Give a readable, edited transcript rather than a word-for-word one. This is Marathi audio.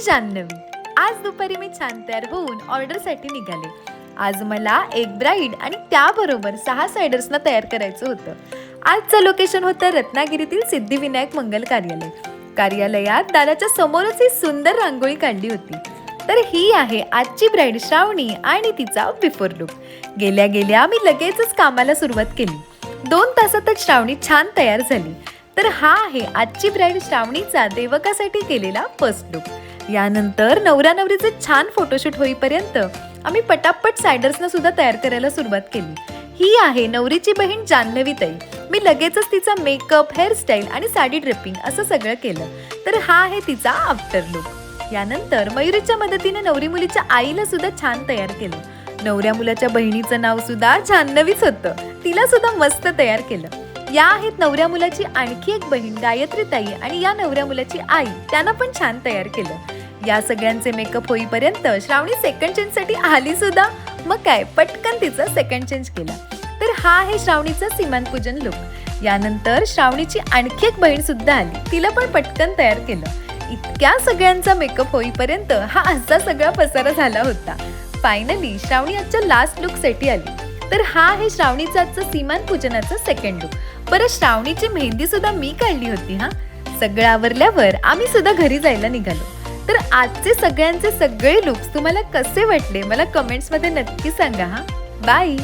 जान्हवी. आज दुपारी मी छान तयार होऊन ऑर्डरसाठी निघाले. आज मला एक ब्राईड आणि त्याबरोबर 6 सायडर्सना तयार करायचं होतं. आजचं लोकेशन होतं रत्नागिरीतील सिद्धिविनायक मंगल कार्यालय. कार्यालयात दाराच्या समोरच ही सुंदर रांगोळी काढली होती. तर ही आहे आजची ब्राईड श्रावणी आणि तिचा बिफोर लुक. गेल्या गेल्या मी लगेचच कामाला सुरुवात केली. 2 तासातच श्रावणी छान तयार झाली. तर हा आहे आजची ब्राईड श्रावणीचा देवकासाठी केलेला फर्स्ट लुक. यानंतर नवरा नवरीचे छान फोटोशूट होईपर्यंत आम्ही पटापट सायडर्सना सुद्धा तयार करायला सुरुवात केली. ही आहे नवरीची बहीण जान्हवी ताई. मी लगेचच तिचा मेकअप, हेअरस्टाईल आणि साडी ड्रेपिंग असं सगळं केलं. तर हा आहे तिचा आफ्टर लुक. यानंतर मयुरीच्या मदतीने नवरी मुलीच्या आईला सुद्धा छान तयार केलं. नवऱ्या मुलाच्या बहिणीचं नाव सुद्धा जान्हवीच होतं. तिला सुद्धा मस्त तयार केलं. या आहेत नवऱ्या मुलाची आणखी एक बहीण गायत्री ताई आणि या नवऱ्या मुलाची आई, त्यांना पण छान तयार केलं. या सगळ्यांचे मेकअप होईपर्यंत श्रावणी सेकंड चेंज साठी आली सुद्धा. मग काय, पटकन तिचा सेकंड चेंज केला. तर हा आहे श्रावणीचा सीमान पूजन लुक. यानंतर श्रावणीची आणखी एक बहीण सुद्धा आली, तिला पण पटकन तयार केलं. इतक्या सगळ्यांचा मेकअप होईपर्यंत हा असा सगळा पसारा झाला होता. फायनली श्रावणी आजच्या लास्ट लुक साठी आली. तर हा आहे श्रावणीचा आजचं सीमान पूजनाचं सेकंड लुक. बरं, श्रावणीची मेहंदी सुद्धा मी काढली होती. सगळं आवरल्यावर आम्ही सुद्धा घरी जायला निघालो. तर आजचे सगळ्यांचे सगळे लुक्स तुम्हाला कसे वाटले मला कमेंट्स मध्ये नक्की सांगा. बाय.